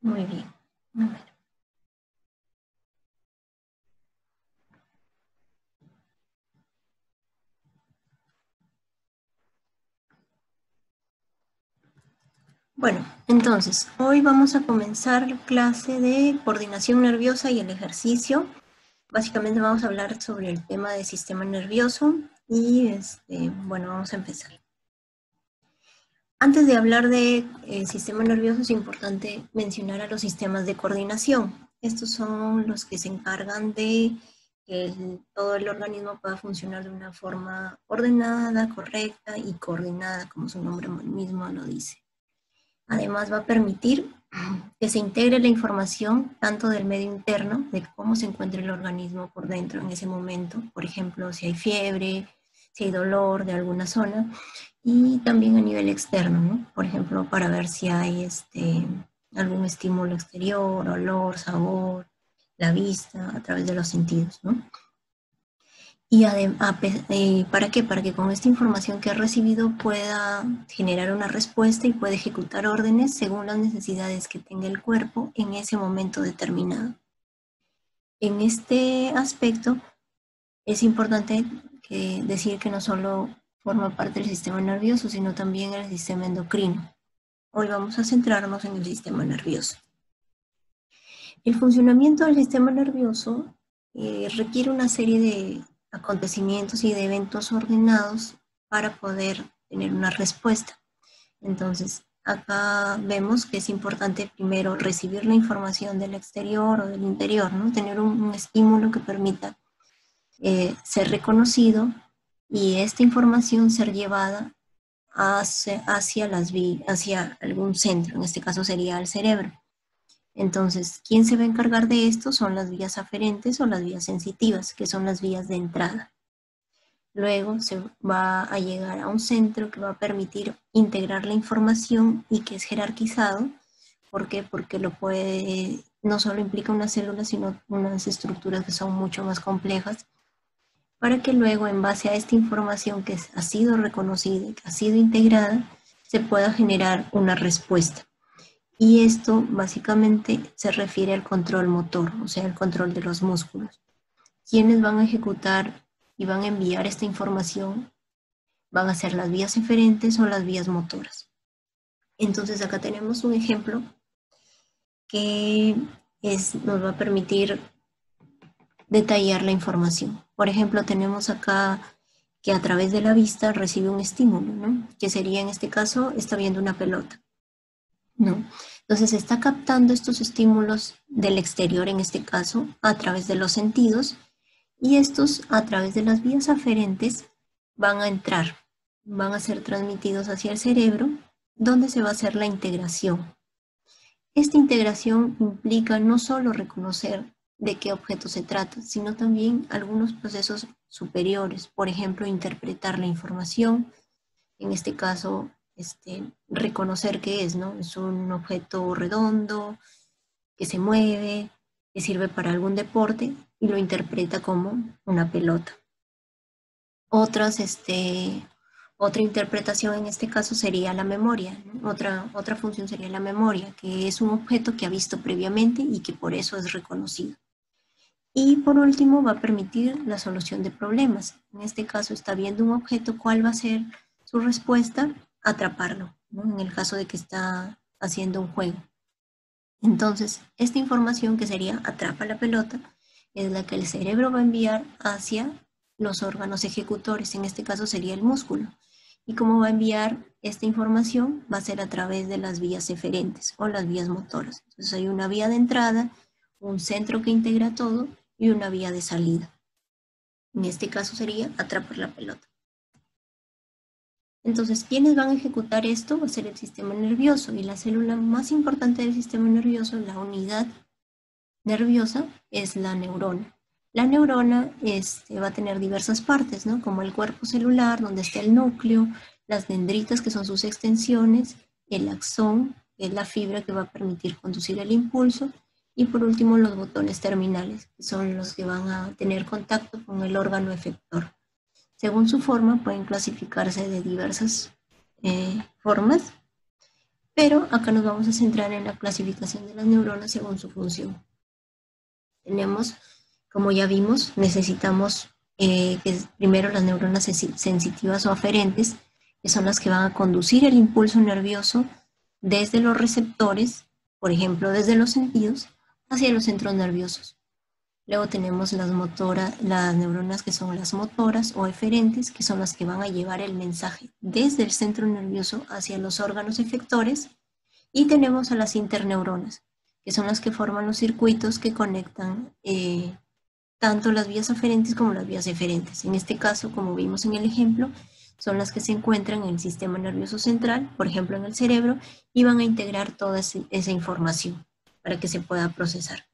Muy bien. A ver. Bueno, entonces, hoy vamos a comenzar la clase de coordinación nerviosa y el ejercicio. Básicamente vamos a hablar sobre el tema del sistema nervioso y, bueno, vamos a empezar. Antes de hablar del sistema nervioso es importante mencionar a los sistemas de coordinación. Estos son los que se encargan de que todo el organismo pueda funcionar de una forma ordenada, correcta y coordinada, como su nombre mismo lo dice. Además va a permitir que se integre la información tanto del medio interno, de cómo se encuentra el organismo por dentro en ese momento, por ejemplo, si hay fiebre, si hay dolor de alguna zona, y también a nivel externo, ¿no? Por ejemplo, para ver si hay algún estímulo exterior, olor, sabor, la vista, a través de los sentidos, ¿no? Y ¿para qué? Para que con esta información que ha recibido pueda generar una respuesta y pueda ejecutar órdenes según las necesidades que tenga el cuerpo en ese momento determinado. En este aspecto es importante decir que no solo forma parte del sistema nervioso, sino también el sistema endocrino. Hoy vamos a centrarnos en el sistema nervioso. El funcionamiento del sistema nervioso requiere una serie de acontecimientos y de eventos ordenados para poder tener una respuesta. Entonces, acá vemos que es importante primero recibir la información del exterior o del interior, ¿no? Tener un estímulo que permita ser reconocido y esta información ser llevada hacia algún centro, en este caso sería el cerebro. Entonces, ¿quién se va a encargar de esto? Son las vías aferentes o las vías sensitivas, que son las vías de entrada. Luego se va a llegar a un centro que va a permitir integrar la información y que es jerarquizado. ¿Por qué? Porque no solo implica una célula, sino unas estructuras que son mucho más complejas, para que luego, en base a esta información que ha sido reconocida y que ha sido integrada, se pueda generar una respuesta. Y esto básicamente se refiere al control motor, o sea, el control de los músculos. Quienes van a ejecutar y van a enviar esta información van a ser las vías eferentes o las vías motoras. Entonces acá tenemos un ejemplo que nos va a permitir detallar la información. Por ejemplo, tenemos acá que a través de la vista recibe un estímulo, ¿no? Que sería en este caso, está viendo una pelota, ¿no? Entonces está captando estos estímulos del exterior, en este caso, a través de los sentidos, y estos, a través de las vías aferentes, van a entrar, van a ser transmitidos hacia el cerebro, donde se va a hacer la integración. Esta integración implica no solo reconocer de qué objeto se trata, sino también algunos procesos superiores, por ejemplo, interpretar la información, en este caso, reconocer qué es, ¿no? Es un objeto redondo, que se mueve, que sirve para algún deporte y lo interpreta como una pelota. Otra interpretación en este caso sería la memoria, ¿no? Otra función sería la memoria, que es un objeto que ha visto previamente y que por eso es reconocido. Y por último va a permitir la solución de problemas. En este caso está viendo un objeto, ¿cuál va a ser su respuesta? Atraparlo, ¿no? En el caso de que está haciendo un juego. Entonces, esta información que sería atrapa la pelota es la que el cerebro va a enviar hacia los órganos ejecutores, en este caso sería el músculo. Y cómo va a enviar esta información va a ser a través de las vías eferentes o las vías motoras. Entonces hay una vía de entrada, un centro que integra todo y una vía de salida. En este caso sería atrapar la pelota. Entonces, ¿quiénes van a ejecutar esto? Va a ser el sistema nervioso, y la célula más importante del sistema nervioso, la unidad nerviosa, es la neurona. La neurona va a tener diversas partes, ¿no? Como el cuerpo celular, donde está el núcleo, las dendritas, que son sus extensiones, el axón, que es la fibra que va a permitir conducir el impulso, y por último los botones terminales, que son los que van a tener contacto con el órgano efector. Según su forma, pueden clasificarse de diversas formas. Pero acá nos vamos a centrar en la clasificación de las neuronas según su función. Tenemos, como ya vimos, necesitamos que primero las neuronas sensitivas o aferentes, que son las que van a conducir el impulso nervioso desde los receptores, por ejemplo, desde los sentidos, hacia los centros nerviosos. Luego tenemos las neuronas que son las motoras o eferentes, que son las que van a llevar el mensaje desde el centro nervioso hacia los órganos efectores. Y tenemos a las interneuronas, que son las que forman los circuitos que conectan tanto las vías aferentes como las vías eferentes. En este caso, como vimos en el ejemplo, son las que se encuentran en el sistema nervioso central, por ejemplo en el cerebro, y van a integrar toda esa información para que se pueda procesar.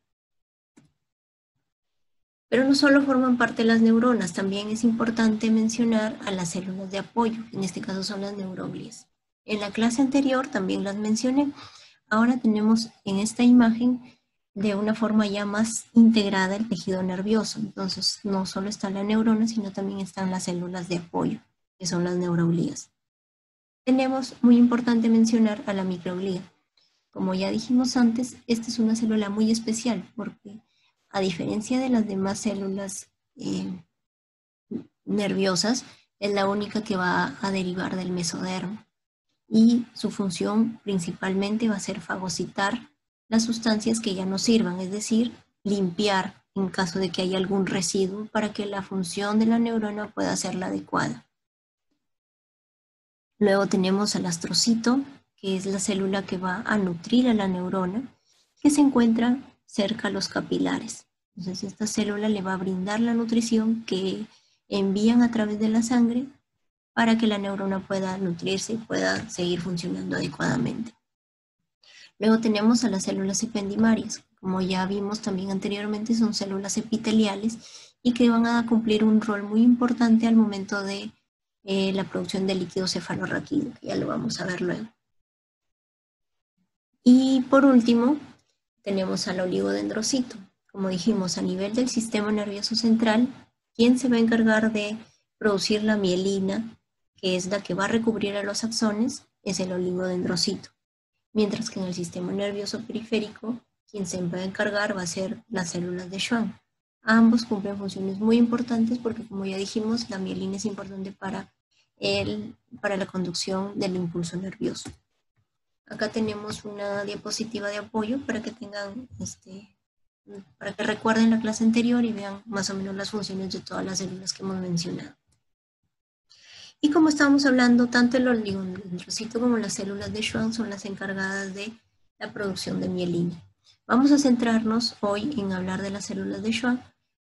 Pero no solo forman parte de las neuronas, también es importante mencionar a las células de apoyo, en este caso son las neuroglias. En la clase anterior también las mencioné. Ahora tenemos en esta imagen de una forma ya más integrada el tejido nervioso. Entonces no solo está la neurona, sino también están las células de apoyo, que son las neuroglías. Tenemos, muy importante mencionar, a la microglía. Como ya dijimos antes, esta es una célula muy especial porque, a diferencia de las demás células nerviosas, es la única que va a derivar del mesodermo. Y su función principalmente va a ser fagocitar las sustancias que ya no sirvan, es decir, limpiar en caso de que haya algún residuo para que la función de la neurona pueda ser la adecuada. Luego tenemos al astrocito, que es la célula que va a nutrir a la neurona, que se encuentra cerca a los capilares. Entonces esta célula le va a brindar la nutrición que envían a través de la sangre para que la neurona pueda nutrirse y pueda seguir funcionando adecuadamente. Luego tenemos a las células ependimarias. Como ya vimos también anteriormente, son células epiteliales y que van a cumplir un rol muy importante al momento de la producción de líquido cefalorraquídeo, que ya lo vamos a ver luego. Y por último, tenemos al oligodendrocito. Como dijimos, a nivel del sistema nervioso central, ¿quién se va a encargar de producir la mielina, que es la que va a recubrir a los axones? Es el oligodendrocito. Mientras que en el sistema nervioso periférico, quien se va a encargar va a ser las células de Schwann. Ambos cumplen funciones muy importantes porque, como ya dijimos, la mielina es importante para la conducción del impulso nervioso. Acá tenemos una diapositiva de apoyo para que tengan, para que recuerden la clase anterior y vean más o menos las funciones de todas las células que hemos mencionado. Y como estábamos hablando, tanto el oligodendrocito como las células de Schwann son las encargadas de la producción de mielina. Vamos a centrarnos hoy en hablar de las células de Schwann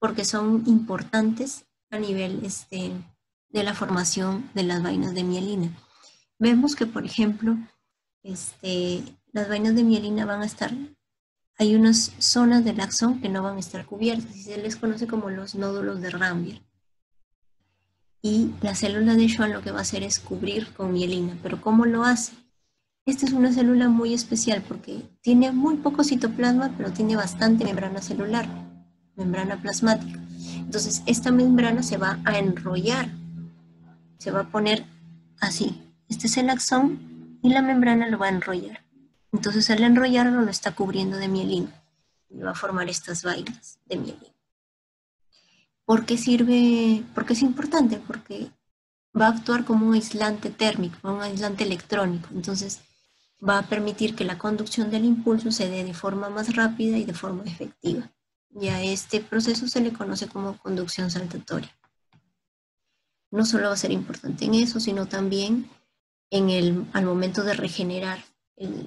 porque son importantes a nivel de la formación de las vainas de mielina. Vemos que, por ejemplo, las vainas de mielina van a estar, hay unas zonas del axón que no van a estar cubiertas y se les conoce como los nódulos de Ranvier. Y la célula de Schwann lo que va a hacer es cubrir con mielina. ¿Pero cómo lo hace? Esta es una célula muy especial porque tiene muy poco citoplasma, pero tiene bastante membrana celular, membrana plasmática. Entonces, esta membrana se va a enrollar, se va a poner así. Este es el axón y la membrana lo va a enrollar. Entonces, al enrollarlo lo está cubriendo de mielina y va a formar estas vainas de mielina. ¿Por qué sirve? Porque es importante, porque va a actuar como un aislante térmico, un aislante electrónico. Entonces va a permitir que la conducción del impulso se dé de forma más rápida y de forma efectiva. Y a este proceso se le conoce como conducción saltatoria. No solo va a ser importante en eso, sino también al momento de regenerar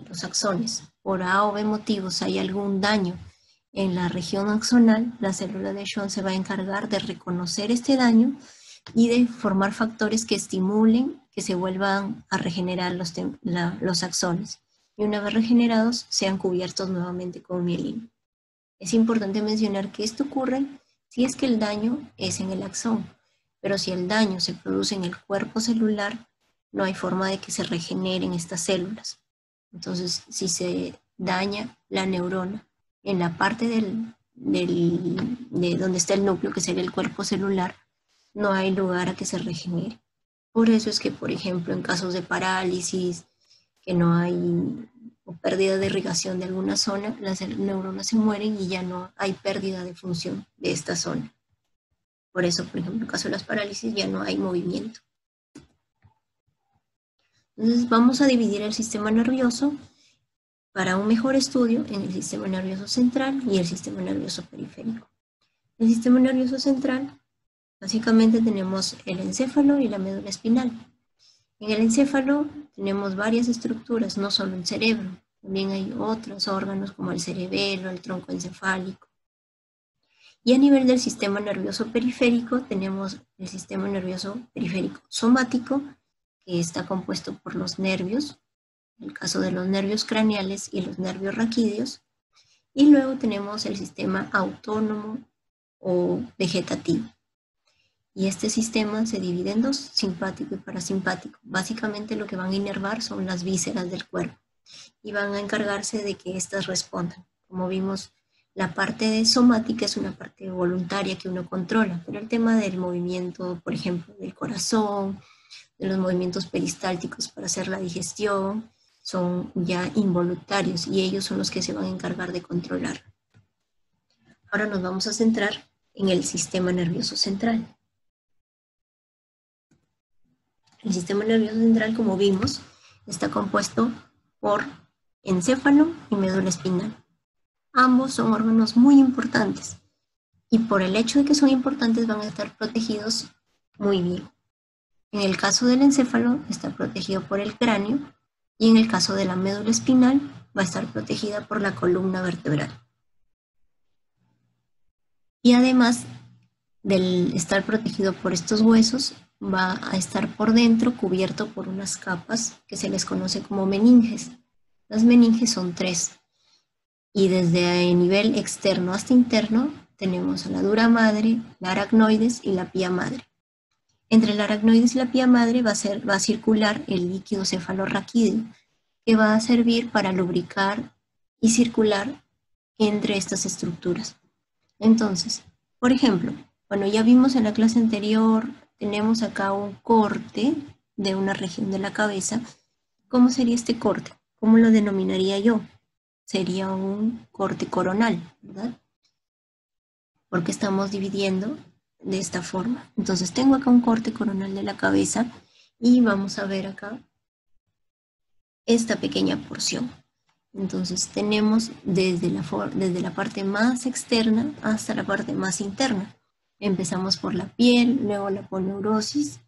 los axones. Por A o B motivos hay algún daño en la región axonal, la célula de Schwann se va a encargar de reconocer este daño y de formar factores que estimulen que se vuelvan a regenerar los axones. Y una vez regenerados, sean cubiertos nuevamente con mielina. Es importante mencionar que esto ocurre si es que el daño es en el axón, pero si el daño se produce en el cuerpo celular, no hay forma de que se regeneren estas células. Entonces, si se daña la neurona en la parte de donde está el núcleo, que sería el cuerpo celular, no hay lugar a que se regenere. Por eso es que, por ejemplo, en casos de parálisis, que no hay o pérdida de irrigación de alguna zona, las neuronas se mueren y ya no hay pérdida de función de esta zona. Por eso, por ejemplo, en el caso de las parálisis ya no hay movimiento. Entonces vamos a dividir el sistema nervioso para un mejor estudio en el sistema nervioso central y el sistema nervioso periférico. El sistema nervioso central, básicamente tenemos el encéfalo y la médula espinal. En el encéfalo tenemos varias estructuras, no solo el cerebro, también hay otros órganos como el cerebelo, el tronco encefálico. Y a nivel del sistema nervioso periférico tenemos el sistema nervioso periférico somático, que está compuesto por los nervios, en el caso de los nervios craneales y los nervios raquídeos, y luego tenemos el sistema autónomo o vegetativo. Y este sistema se divide en dos, simpático y parasimpático. Básicamente lo que van a inervar son las vísceras del cuerpo y van a encargarse de que éstas respondan. Como vimos, la parte de somática es una parte voluntaria que uno controla, pero el tema del movimiento, por ejemplo, del corazón, de los movimientos peristálticos para hacer la digestión, son ya involuntarios y ellos son los que se van a encargar de controlar. Ahora nos vamos a centrar en el sistema nervioso central. El sistema nervioso central, como vimos, está compuesto por encéfalo y médula espinal. Ambos son órganos muy importantes y por el hecho de que son importantes van a estar protegidos muy bien. En el caso del encéfalo está protegido por el cráneo y en el caso de la médula espinal va a estar protegida por la columna vertebral. Y además de estar protegido por estos huesos, va a estar por dentro cubierto por unas capas que se les conoce como meninges. Las meninges son 3 y desde el nivel externo hasta interno tenemos a la dura madre, la aracnoides y la pía madre. Entre la aracnoides y la pía madre va a circular el líquido cefalorraquídeo, que va a servir para lubricar y circular entre estas estructuras. Entonces, por ejemplo, bueno, ya vimos en la clase anterior, tenemos acá un corte de una región de la cabeza. ¿Cómo sería este corte? ¿Cómo lo denominaría yo? Sería un corte coronal, ¿verdad? Porque estamos dividiendo de esta forma. Entonces tengo acá un corte coronal de la cabeza y vamos a ver acá esta pequeña porción. Entonces tenemos desde la parte más externa hasta la parte más interna. Empezamos por la piel, luego la aponeurosis,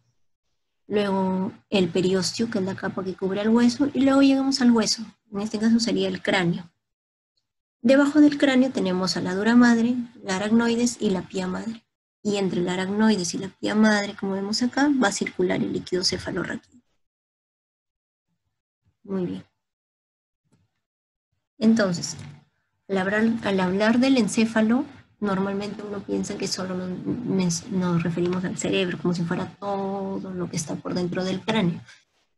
luego el periósteo, que es la capa que cubre el hueso, y luego llegamos al hueso. En este caso sería el cráneo. Debajo del cráneo tenemos a la dura madre, la aracnoides y la pía madre. Y entre la aracnoides y la pía madre, como vemos acá, va a circular el líquido cefalorraquídeo. Muy bien. Entonces, al hablar del encéfalo, normalmente uno piensa que solo nos referimos al cerebro, como si fuera todo lo que está por dentro del cráneo.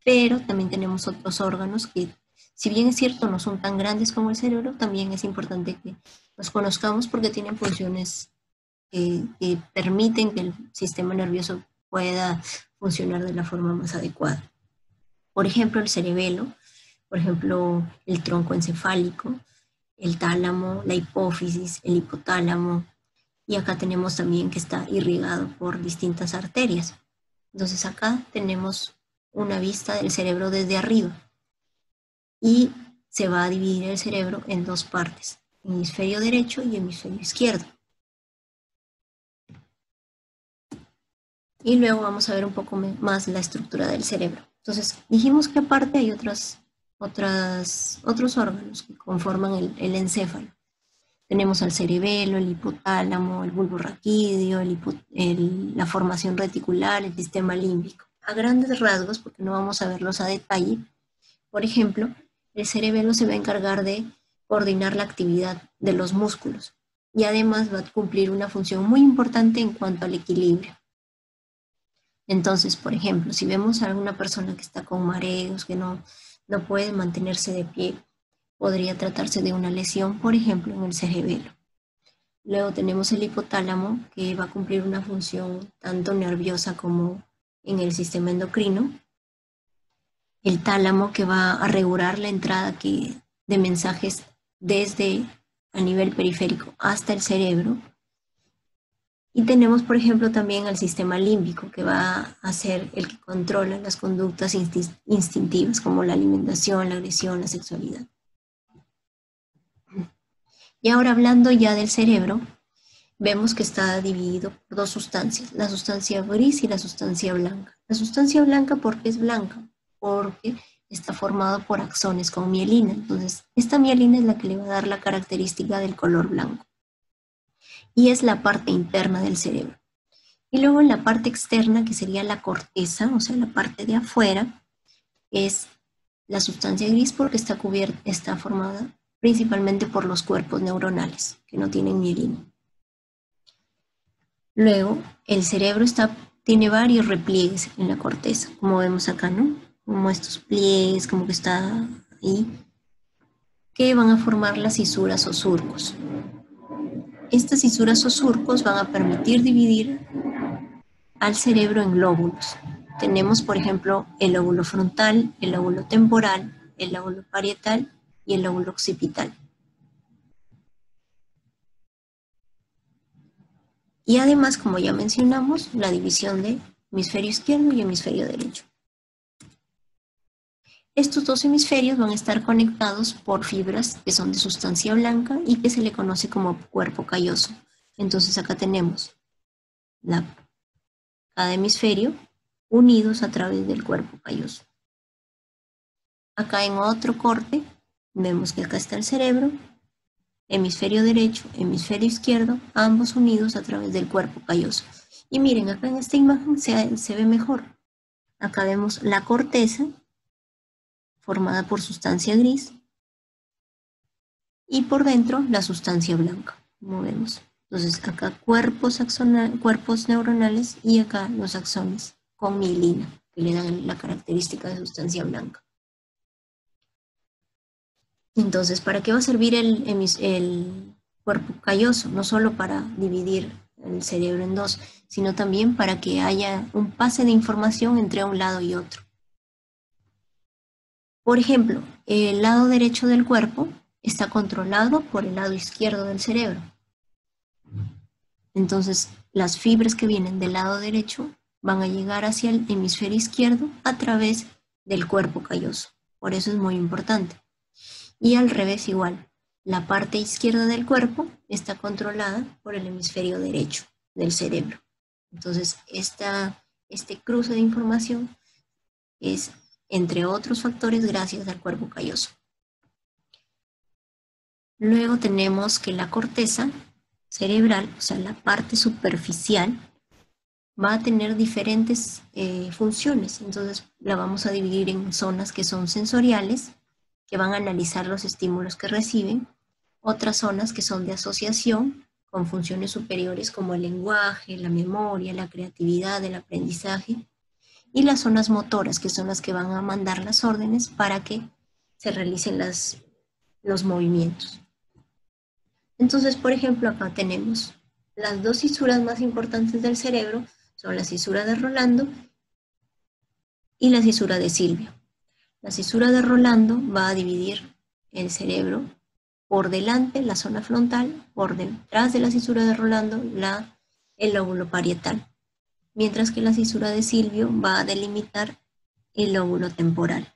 Pero también tenemos otros órganos que, si bien es cierto, no son tan grandes como el cerebro, también es importante que los conozcamos porque tienen funciones que permiten que el sistema nervioso pueda funcionar de la forma más adecuada. Por ejemplo, el cerebelo, por ejemplo, el tronco encefálico, el tálamo, la hipófisis, el hipotálamo, y acá tenemos también que está irrigado por distintas arterias. Entonces acá tenemos una vista del cerebro desde arriba y se va a dividir el cerebro en dos partes, hemisferio derecho y hemisferio izquierdo. Y luego vamos a ver un poco más la estructura del cerebro. Entonces dijimos que aparte hay otros órganos que conforman el encéfalo. Tenemos al cerebelo, el hipotálamo, el bulbo raquídeo, la formación reticular, el sistema límbico. A grandes rasgos, porque no vamos a verlos a detalle, por ejemplo, el cerebelo se va a encargar de coordinar la actividad de los músculos y además va a cumplir una función muy importante en cuanto al equilibrio. Entonces, por ejemplo, si vemos a alguna persona que está con mareos, que no puede mantenerse de pie, podría tratarse de una lesión, por ejemplo, en el cerebelo. Luego tenemos el hipotálamo, que va a cumplir una función tanto nerviosa como en el sistema endocrino. el tálamo, que va a regular la entrada de mensajes desde a nivel periférico hasta el cerebro. Y tenemos, por ejemplo, también al sistema límbico, que va a ser el que controla las conductas instintivas, como la alimentación, la agresión, la sexualidad. Y ahora, hablando ya del cerebro, vemos que está dividido por dos sustancias, la sustancia gris y la sustancia blanca. La sustancia blanca, ¿por qué es blanca? Porque está formado por axones con mielina. Entonces, esta mielina es la que le va a dar la característica del color blanco. Y es la parte interna del cerebro. Y luego en la parte externa, que sería la corteza, o sea, la parte de afuera, es la sustancia gris porque está formada principalmente por los cuerpos neuronales, que no tienen mielina. Luego, el cerebro tiene varios repliegues en la corteza, como vemos acá, ¿no? Como estos pliegues, como que está ahí, que van a formar las cisuras o surcos. Estas cisuras o surcos van a permitir dividir al cerebro en lóbulos. Tenemos, por ejemplo, el lóbulo frontal, el lóbulo temporal, el lóbulo parietal y el lóbulo occipital. Y además, como ya mencionamos, la división de hemisferio izquierdo y hemisferio derecho. Estos dos hemisferios van a estar conectados por fibras que son de sustancia blanca y que se le conoce como cuerpo calloso. Entonces acá tenemos cada hemisferio unidos a través del cuerpo calloso. Acá en otro corte vemos que acá está el cerebro, hemisferio derecho, hemisferio izquierdo, ambos unidos a través del cuerpo calloso. Y miren, acá en esta imagen se ve mejor. Acá vemos la corteza formada por sustancia gris y por dentro la sustancia blanca, como vemos. Entonces acá cuerpos neuronales y acá los axones con mielina, que le dan la característica de sustancia blanca. Entonces, ¿para qué va a servir el cuerpo calloso? No solo para dividir el cerebro en dos, sino también para que haya un pase de información entre un lado y otro. Por ejemplo, el lado derecho del cuerpo está controlado por el lado izquierdo del cerebro. Entonces, las fibras que vienen del lado derecho van a llegar hacia el hemisferio izquierdo a través del cuerpo calloso. Por eso es muy importante. Y al revés igual, la parte izquierda del cuerpo está controlada por el hemisferio derecho del cerebro. Entonces, este cruce de información es, entre otros factores, gracias al cuerpo calloso. Luego tenemos que la corteza cerebral, o sea, la parte superficial, va a tener diferentes funciones. Entonces, la vamos a dividir en zonas que son sensoriales, que van a analizar los estímulos que reciben, otras zonas que son de asociación, con funciones superiores como el lenguaje, la memoria, la creatividad, el aprendizaje, y las zonas motoras, que son las que van a mandar las órdenes para que se realicen los movimientos. Entonces, por ejemplo, acá tenemos las dos cisuras más importantes del cerebro, son la cisura de Rolando y la cisura de Silvio. La cisura de Rolando va a dividir el cerebro por delante, la zona frontal, por detrás de la cisura de Rolando, el lóbulo parietal, mientras que la cisura de Silvio va a delimitar el lóbulo temporal.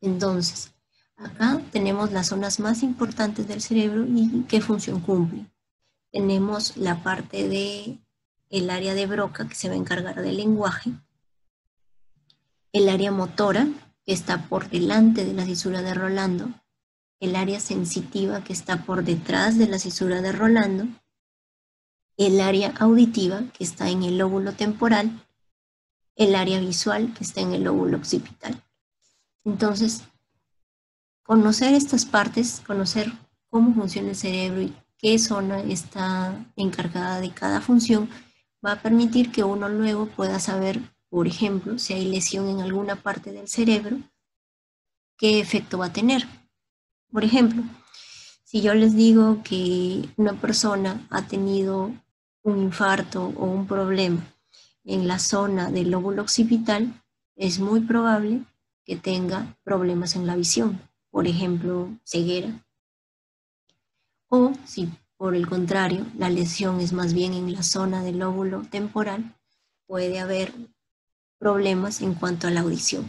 Entonces, acá tenemos las zonas más importantes del cerebro y qué función cumplen. Tenemos la parte del área de Broca, que se va a encargar del lenguaje, el área motora, que está por delante de la cisura de Rolando, el área sensitiva, que está por detrás de la cisura de Rolando, el área auditiva, que está en el lóbulo temporal, el área visual, que está en el lóbulo occipital. Entonces, conocer estas partes, conocer cómo funciona el cerebro y qué zona está encargada de cada función, va a permitir que uno luego pueda saber, por ejemplo, si hay lesión en alguna parte del cerebro, qué efecto va a tener. Por ejemplo, si yo les digo que una persona ha tenido un infarto o un problema en la zona del lóbulo occipital, es muy probable que tenga problemas en la visión, por ejemplo, ceguera. O si por el contrario la lesión es más bien en la zona del lóbulo temporal, puede haber problemas en cuanto a la audición.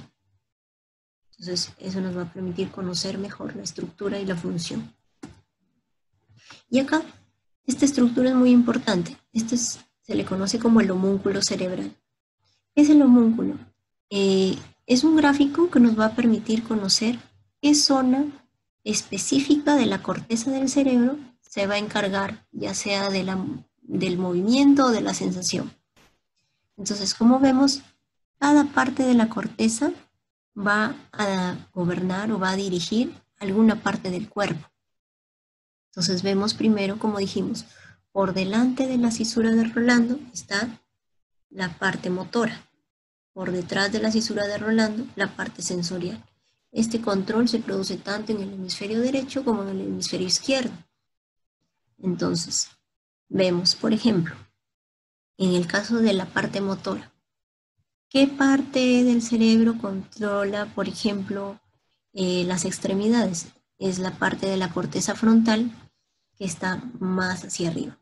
Entonces, eso nos va a permitir conocer mejor la estructura y la función. Y acá, esta estructura es muy importante. Se le conoce como el homúnculo cerebral. ¿Qué es el homúnculo? Es un gráfico que nos va a permitir conocer qué zona específica de la corteza del cerebro se va a encargar, ya sea del movimiento o de la sensación. Entonces, como vemos, cada parte de la corteza va a gobernar o va a dirigir alguna parte del cuerpo. Entonces vemos primero, como dijimos, por delante de la cisura de Rolando está la parte motora. Por detrás de la cisura de Rolando, la parte sensorial. Este control se produce tanto en el hemisferio derecho como en el hemisferio izquierdo. Entonces, vemos, por ejemplo, en el caso de la parte motora, ¿qué parte del cerebro controla, por ejemplo, las extremidades? Es la parte de la corteza frontal que está más hacia arriba.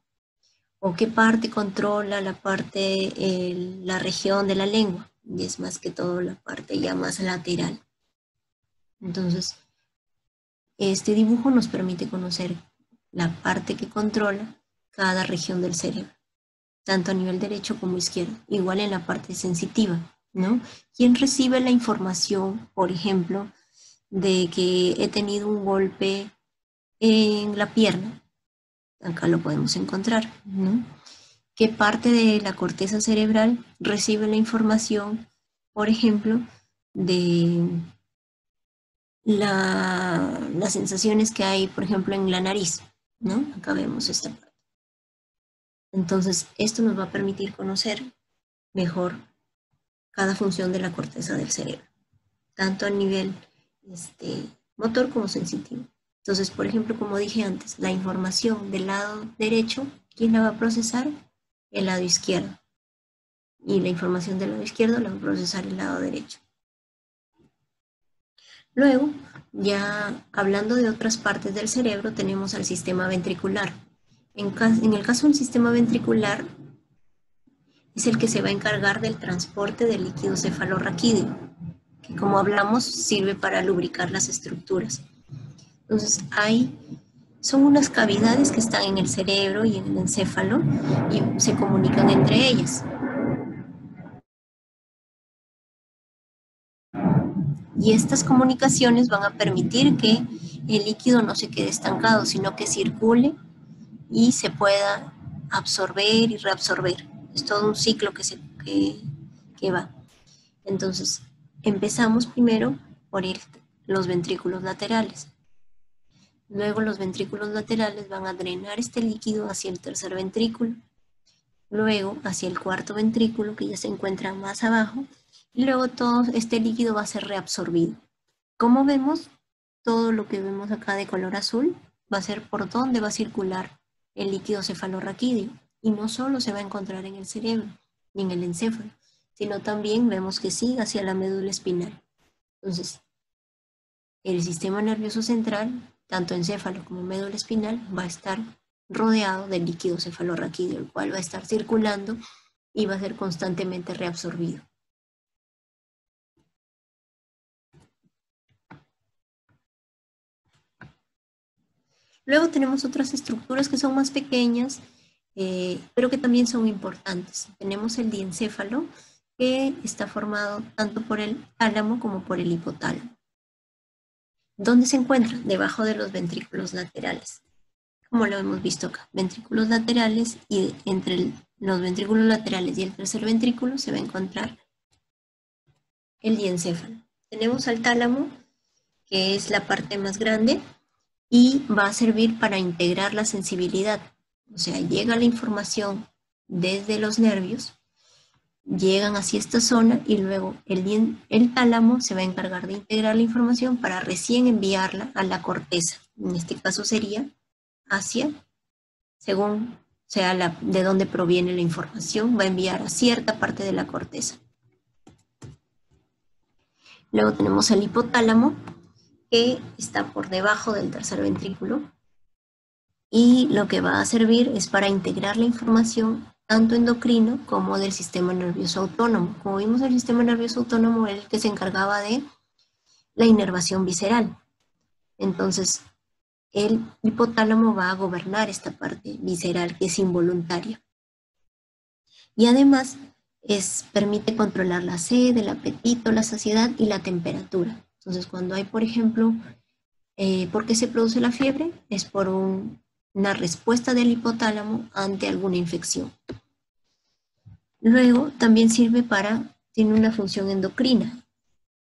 ¿O qué parte controla la región de la lengua? Y es más que todo la parte ya más lateral. Entonces, este dibujo nos permite conocer la parte que controla cada región del cerebro, tanto a nivel derecho como izquierdo, igual en la parte sensitiva, ¿no? ¿Quién recibe la información, por ejemplo, de que he tenido un golpe en la pierna? Acá lo podemos encontrar, ¿no? ¿Qué parte de la corteza cerebral recibe la información, por ejemplo, de las sensaciones que hay, por ejemplo, en la nariz, ¿no? Acá vemos esta parte. Entonces, esto nos va a permitir conocer mejor cada función de la corteza del cerebro, tanto a nivel motor como sensitivo. Entonces, por ejemplo, como dije antes, la información del lado derecho, ¿quién la va a procesar? El lado izquierdo. Y la información del lado izquierdo la va a procesar el lado derecho. Luego, ya hablando de otras partes del cerebro, tenemos al sistema ventricular. En el caso del sistema ventricular, es el que se va a encargar del transporte del líquido cefalorraquídeo, que como hablamos sirve para lubricar las estructuras. Entonces, son unas cavidades que están en el cerebro y en el encéfalo y se comunican entre ellas. Y estas comunicaciones van a permitir que el líquido no se quede estancado, sino que circule y se pueda absorber y reabsorber. Es todo un ciclo que va. Entonces, empezamos primero por los ventrículos laterales. Luego los ventrículos laterales van a drenar este líquido hacia el tercer ventrículo, luego hacia el cuarto ventrículo, que ya se encuentra más abajo, y luego todo este líquido va a ser reabsorbido. Como vemos, todo lo que vemos acá de color azul va a ser por donde va a circular el líquido cefalorraquídeo, y no solo se va a encontrar en el cerebro ni en el encéfalo, sino también vemos que sigue hacia la médula espinal. Entonces, el sistema nervioso central, tanto encéfalo como médula espinal, va a estar rodeado del líquido cefalorraquídeo, el cual va a estar circulando y va a ser constantemente reabsorbido. Luego tenemos otras estructuras que son más pequeñas, pero que también son importantes. Tenemos el diencéfalo, que está formado tanto por el tálamo como por el hipotálamo. ¿Dónde se encuentra? Debajo de los ventrículos laterales. Como lo hemos visto acá, ventrículos laterales, y entre los ventrículos laterales y el tercer ventrículo se va a encontrar el diencéfalo. Tenemos al tálamo, que es la parte más grande, y va a servir para integrar la sensibilidad. O sea, llega la información desde los nervios, llegan hacia esta zona y luego el tálamo se va a encargar de integrar la información para recién enviarla a la corteza. En este caso sería hacia, según sea de dónde proviene la información, va a enviar a cierta parte de la corteza. Luego tenemos el hipotálamo, que está por debajo del tercer ventrículo, y lo que va a servir es para integrar la información tanto endocrino como del sistema nervioso autónomo. Como vimos, el sistema nervioso autónomo era el que se encargaba de la inervación visceral. Entonces, el hipotálamo va a gobernar esta parte visceral que es involuntaria. Y además permite controlar la sed, el apetito, la saciedad y la temperatura. Entonces, cuando hay, por ejemplo, ¿por qué se produce la fiebre? Es por una respuesta del hipotálamo ante alguna infección. Luego, también tiene una función endocrina,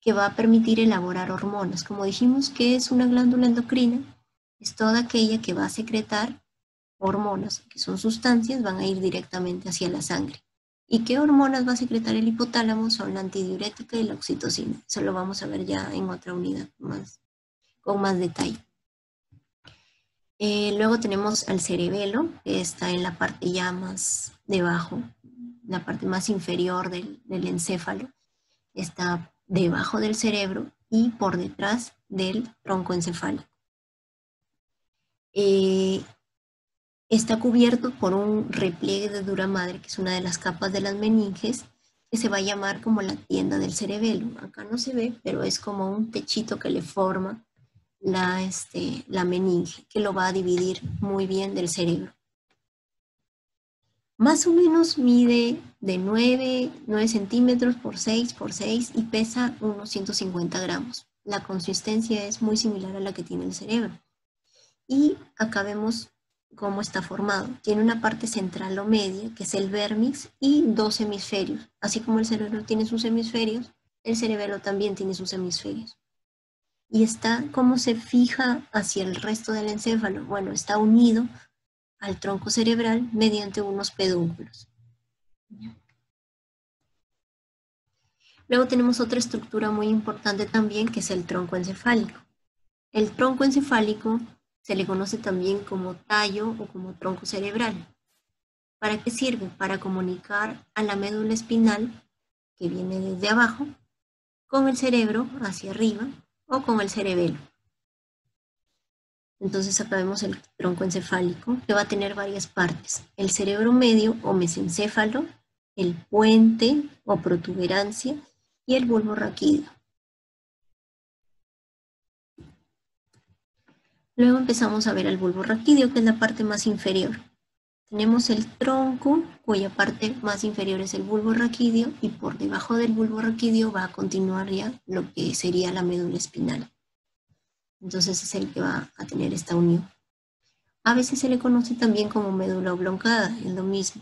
que va a permitir elaborar hormonas. Como dijimos que es una glándula endocrina, es toda aquella que va a secretar hormonas, que son sustancias, van a ir directamente hacia la sangre. ¿Y qué hormonas va a secretar el hipotálamo? Son la antidiurética y la oxitocina. Eso lo vamos a ver ya en otra unidad con más detalle. Luego tenemos al cerebelo, que está en la parte ya más debajo, la parte más inferior del encéfalo. Está debajo del cerebro y por detrás del tronco encefálico. Está cubierto por un repliegue de dura madre, que es una de las capas de las meninges, que se va a llamar como la tienda del cerebelo. Acá no se ve, pero es como un techito que le forma la meninge, que lo va a dividir muy bien del cerebro. Más o menos mide de 9 centímetros por 6 por 6 y pesa unos 150 gramos. La consistencia es muy similar a la que tiene el cerebro. Y acá vemos cómo está formado. Tiene una parte central o media, que es el vérmix, y 2 hemisferios. Así como el cerebro tiene sus hemisferios, el cerebelo también tiene sus hemisferios. Y ¿cómo se fija hacia el resto del encéfalo? Bueno, está unido al tronco cerebral mediante unos pedúnculos. Luego tenemos otra estructura muy importante también, que es el tronco encefálico. El tronco encefálico se le conoce también como tallo o como tronco cerebral. ¿Para qué sirve? Para comunicar a la médula espinal, que viene desde abajo, con el cerebro hacia arriba o con el cerebelo. Entonces acá vemos el tronco encefálico, que va a tener varias partes: el cerebro medio o mesencéfalo, el puente o protuberancia y el bulbo raquídeo. Luego empezamos a ver al bulbo raquídeo, que es la parte más inferior. Tenemos el tronco, cuya parte más inferior es el bulbo raquídeo, y por debajo del bulbo raquídeo va a continuar ya lo que sería la médula espinal. Entonces es el que va a tener esta unión. A veces se le conoce también como médula oblongada, es lo mismo.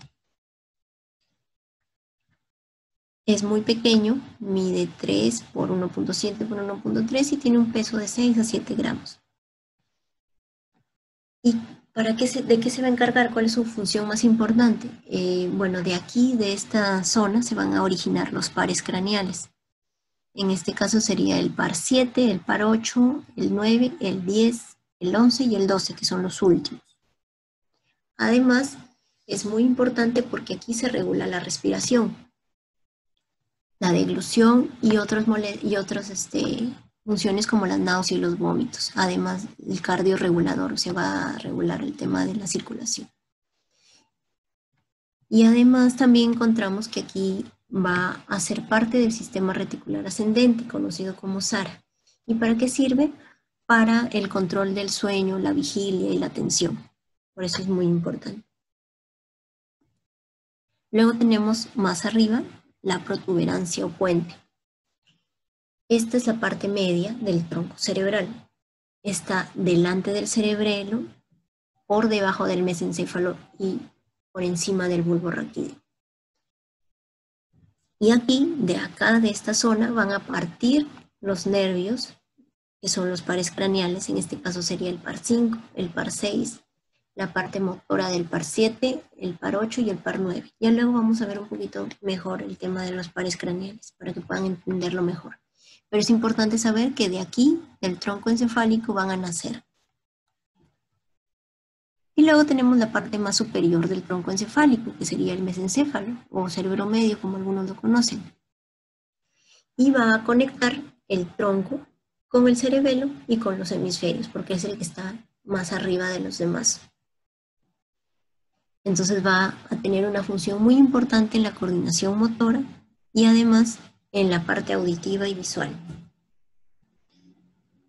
Es muy pequeño, mide 3 por 1.7 por 1.3 y tiene un peso de 6 a 7 gramos. ¿Y de qué se va a encargar? ¿Cuál es su función más importante? Bueno, de aquí, de esta zona, se van a originar los pares craneales. En este caso sería el par 7, el par 8, el 9, el 10, el 11 y el 12, que son los últimos. Además, es muy importante porque aquí se regula la respiración, la deglución y otras funciones como las náuseas y los vómitos. Además, el cardiorregulador, se va a regular el tema de la circulación. Y además también encontramos que aquí va a ser parte del sistema reticular ascendente, conocido como SARA. ¿Y para qué sirve? Para el control del sueño, la vigilia y la atención. Por eso es muy importante. Luego tenemos más arriba la protuberancia o puente. Esta es la parte media del tronco cerebral. Está delante del cerebelo, por debajo del mesencéfalo y por encima del bulbo raquídeo. Y aquí, de acá, de esta zona, van a partir los nervios, que son los pares craneales. En este caso sería el par 5, el par 6, la parte motora del par 7, el par 8 y el par 9. Ya luego vamos a ver un poquito mejor el tema de los pares craneales, para que puedan entenderlo mejor. Pero es importante saber que de aquí, del tronco encefálico, van a nacer. Y luego tenemos la parte más superior del tronco encefálico, que sería el mesencéfalo, o cerebro medio, como algunos lo conocen. Y va a conectar el tronco con el cerebelo y con los hemisferios, porque es el que está más arriba de los demás. Entonces va a tener una función muy importante en la coordinación motora y además en la parte auditiva y visual.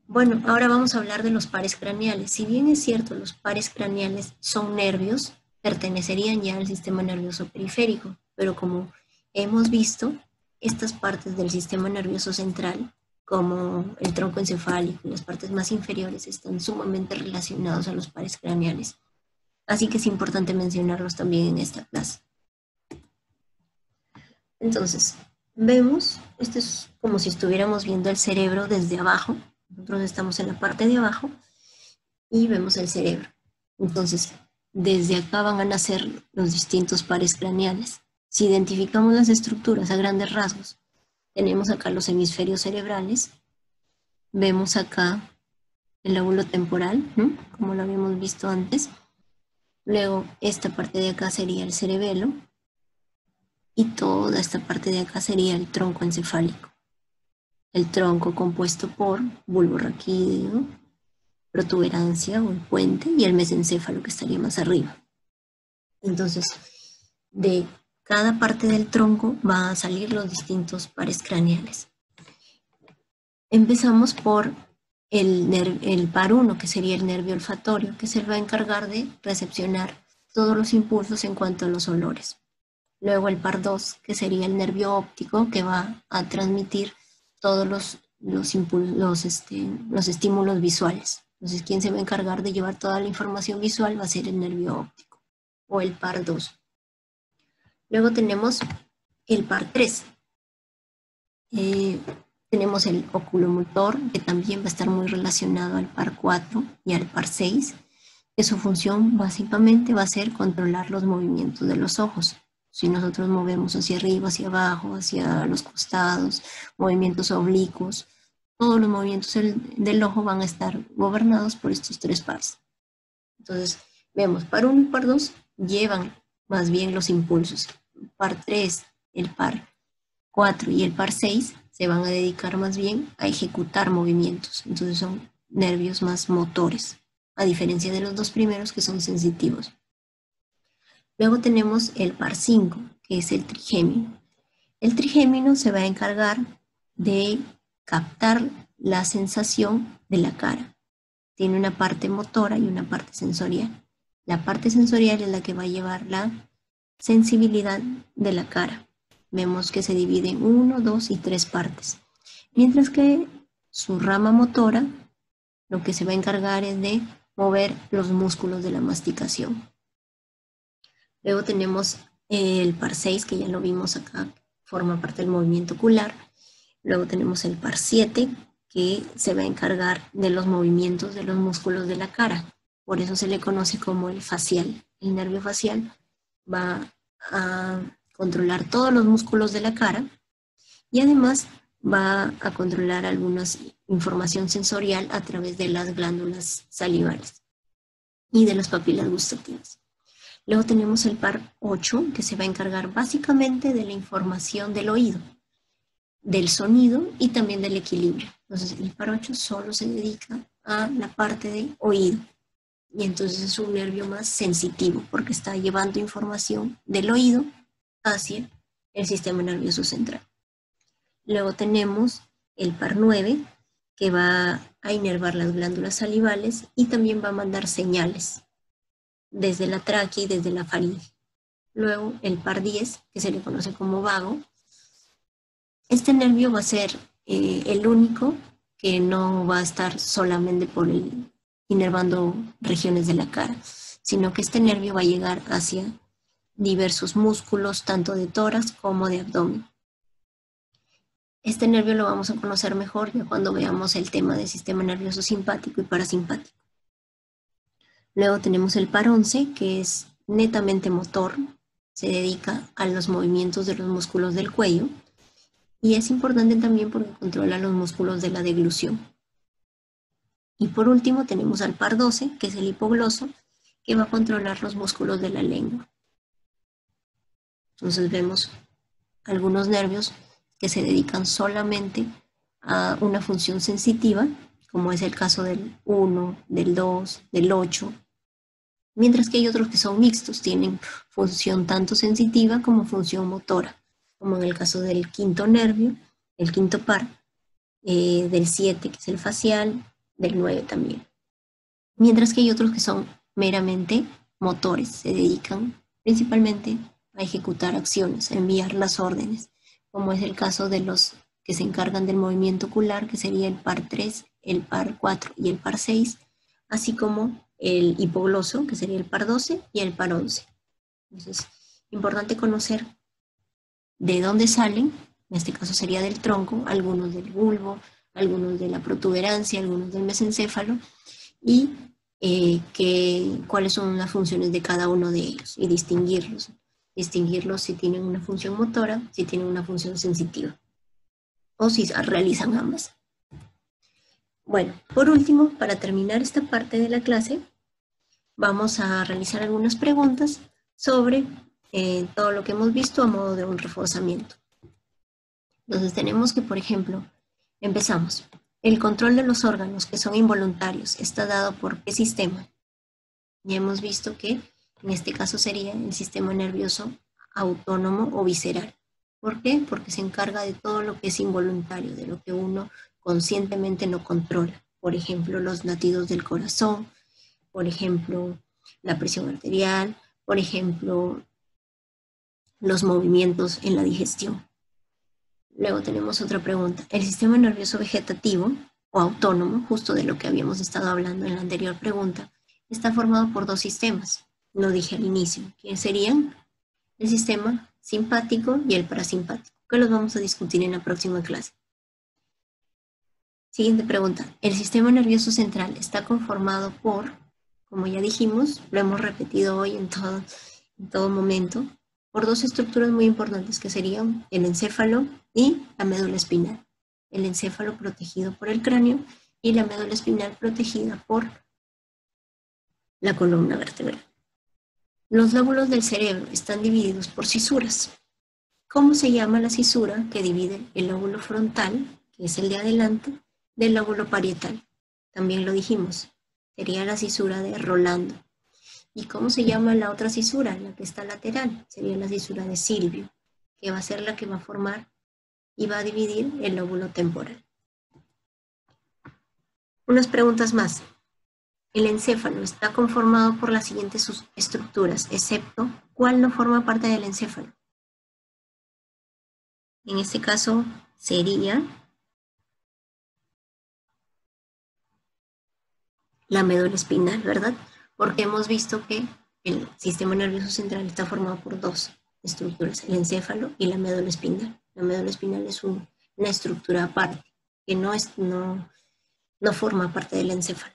Bueno, ahora vamos a hablar de los pares craneales. Si bien es cierto, los pares craneales son nervios, pertenecerían ya al sistema nervioso periférico, pero como hemos visto, estas partes del sistema nervioso central, como el tronco encefálico y las partes más inferiores, están sumamente relacionados a los pares craneales. Así que es importante mencionarlos también en esta clase. Entonces, vemos, esto es como si estuviéramos viendo el cerebro desde abajo. Nosotros estamos en la parte de abajo y vemos el cerebro. Entonces, desde acá van a nacer los distintos pares craneales. Si identificamos las estructuras a grandes rasgos, tenemos acá los hemisferios cerebrales, vemos acá el lóbulo temporal, ¿no? Como lo habíamos visto antes. Luego, esta parte de acá sería el cerebelo y toda esta parte de acá sería el tronco encefálico. El tronco compuesto por bulbo raquídeo, protuberancia o el puente y el mesencéfalo que estaría más arriba. Entonces, de cada parte del tronco van a salir los distintos pares craneales. Empezamos por el par 1, que sería el nervio olfatorio, que se va a encargar de recepcionar todos los impulsos en cuanto a los olores. Luego el par 2, que sería el nervio óptico, que va a transmitir todos los estímulos visuales. Entonces, quien se va a encargar de llevar toda la información visual va a ser el nervio óptico, o el par 2. Luego tenemos el par 3. Tenemos el oculomotor, que también va a estar muy relacionado al par 4 y al par 6, que su función básicamente va a ser controlar los movimientos de los ojos. Si nosotros movemos hacia arriba, hacia abajo, hacia los costados, movimientos oblicuos, todos los movimientos del ojo van a estar gobernados por estos tres pares. Entonces, vemos, par 1 y par 2 llevan más bien los impulsos. Par 3, el par 4 y el par 6 se van a dedicar más bien a ejecutar movimientos. Entonces son nervios más motores, a diferencia de los dos primeros que son sensitivos. Luego tenemos el par 5, que es el trigémino. El trigémino se va a encargar de captar la sensación de la cara. Tiene una parte motora y una parte sensorial. La parte sensorial es la que va a llevar la sensibilidad de la cara. Vemos que se divide en 1, 2 y 3 partes. Mientras que su rama motora, lo que se va a encargar es de mover los músculos de la masticación. Luego tenemos el par 6, que ya lo vimos acá, forma parte del movimiento ocular. Luego tenemos el par 7, que se va a encargar de los movimientos de los músculos de la cara. Por eso se le conoce como el facial. El nervio facial va a controlar todos los músculos de la cara y además va a controlar alguna información sensorial a través de las glándulas salivales y de las papilas gustativas. Luego tenemos el par 8, que se va a encargar básicamente de la información del oído, del sonido y también del equilibrio. Entonces el par 8 solo se dedica a la parte de oído y entonces es un nervio más sensitivo porque está llevando información del oído hacia el sistema nervioso central. Luego tenemos el par 9, que va a inervar las glándulas salivales y también va a mandar señales desde la tráquea y desde la faringe. Luego el par 10, que se le conoce como vago. Este nervio va a ser el único que no va a estar solamente inervando regiones de la cara, sino que este nervio va a llegar hacia diversos músculos, tanto de tórax como de abdomen. Este nervio lo vamos a conocer mejor ya cuando veamos el tema del sistema nervioso simpático y parasimpático. Luego tenemos el par 11, que es netamente motor, se dedica a los movimientos de los músculos del cuello y es importante también porque controla los músculos de la deglución. Y por último tenemos al par 12, que es el hipogloso, que va a controlar los músculos de la lengua. Entonces vemos algunos nervios que se dedican solamente a una función sensitiva, como es el caso del 1, del 2, del 8, mientras que hay otros que son mixtos, tienen función tanto sensitiva como función motora, como en el caso del quinto nervio, el quinto par, del 7, que es el facial, del 9 también. Mientras que hay otros que son meramente motores, se dedican principalmente a ejecutar acciones, a enviar las órdenes, como es el caso de los que se encargan del movimiento ocular, que sería el par 3, el par 4 y el par 6, así como el hipogloso, que sería el par 12 y el par 11. Entonces, importante conocer de dónde salen, en este caso sería del tronco, algunos del bulbo, algunos de la protuberancia, algunos del mesencéfalo, y cuáles son las funciones de cada uno de ellos y distinguirlos si tienen una función motora, si tienen una función sensitiva o si realizan ambas. Bueno, por último, para terminar esta parte de la clase, vamos a realizar algunas preguntas sobre todo lo que hemos visto a modo de un reforzamiento. Entonces tenemos que, por ejemplo, empezamos. El control de los órganos que son involuntarios está dado por ¿qué sistema? Ya hemos visto que en este caso sería el sistema nervioso autónomo o visceral. ¿Por qué? Porque se encarga de todo lo que es involuntario, de lo que uno conscientemente no controla. Por ejemplo, los latidos del corazón, por ejemplo, la presión arterial, por ejemplo, los movimientos en la digestión. Luego tenemos otra pregunta. El sistema nervioso vegetativo o autónomo, justo de lo que habíamos estado hablando en la anterior pregunta, está formado por dos sistemas. Lo dije al inicio, que serían el sistema simpático y el parasimpático, que los vamos a discutir en la próxima clase. Siguiente pregunta. El sistema nervioso central está conformado por, como ya dijimos, lo hemos repetido hoy en todo momento, por dos estructuras muy importantes que serían el encéfalo y la médula espinal. El encéfalo protegido por el cráneo y la médula espinal protegida por la columna vertebral. Los lóbulos del cerebro están divididos por cisuras. ¿Cómo se llama la cisura que divide el lóbulo frontal, que es el de adelante, del lóbulo parietal? También lo dijimos, sería la cisura de Rolando. ¿Y cómo se llama la otra cisura, la que está lateral? Sería la cisura de Silvio, que va a ser la que va a formar y va a dividir el lóbulo temporal. Unas preguntas más. El encéfalo está conformado por las siguientes estructuras, excepto ¿cuál no forma parte del encéfalo? En este caso sería la médula espinal, ¿verdad? Porque hemos visto que el sistema nervioso central está formado por dos estructuras, el encéfalo y la médula espinal. La médula espinal es una estructura aparte, que no forma parte del encéfalo.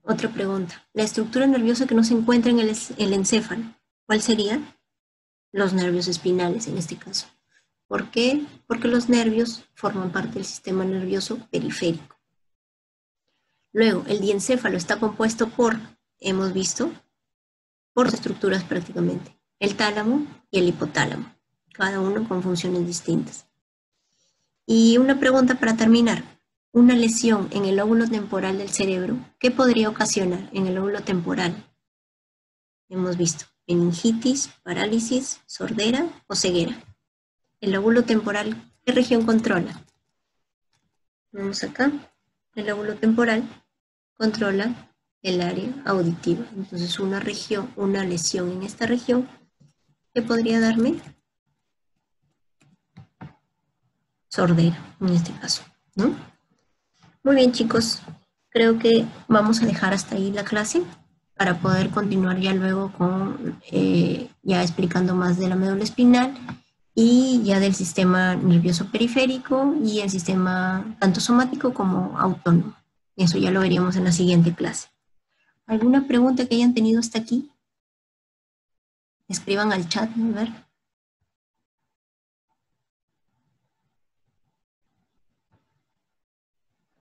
Otra pregunta. La estructura nerviosa que no se encuentra en el encéfalo, ¿cuál sería? Los nervios espinales en este caso. ¿Por qué? Porque los nervios forman parte del sistema nervioso periférico. Luego, el diencéfalo está compuesto por, hemos visto, por dos estructuras prácticamente, el tálamo y el hipotálamo, cada uno con funciones distintas. Y una pregunta para terminar. Una lesión en el lóbulo temporal del cerebro, ¿qué podría ocasionar en el lóbulo temporal? Hemos visto meningitis, parálisis, sordera o ceguera. El lóbulo temporal, ¿qué región controla? Vamos acá. El lóbulo temporal controla el área auditiva. Entonces una lesión en esta región, ¿qué podría darme? Sordera, en este caso, ¿no? Muy bien, chicos. Creo que vamos a dejar hasta ahí la clase para poder continuar ya luego con ya explicando más de la médula espinal y ya del sistema nervioso periférico y el sistema tanto somático como autónomo. Eso ya lo veríamos en la siguiente clase. ¿Alguna pregunta que hayan tenido hasta aquí? Escriban al chat, a ver.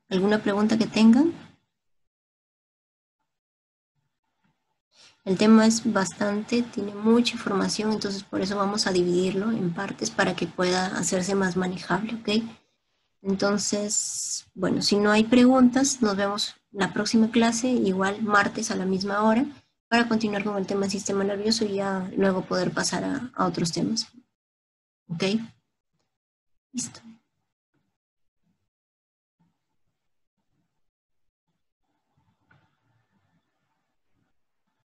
¿Alguna pregunta que tengan? El tema es bastante, tiene mucha información, entonces por eso vamos a dividirlo en partes para que pueda hacerse más manejable, ¿ok? Entonces, bueno, si no hay preguntas, nos vemos la próxima clase, igual martes a la misma hora, para continuar con el tema del sistema nervioso y ya luego poder pasar a otros temas. ¿Ok? Listo.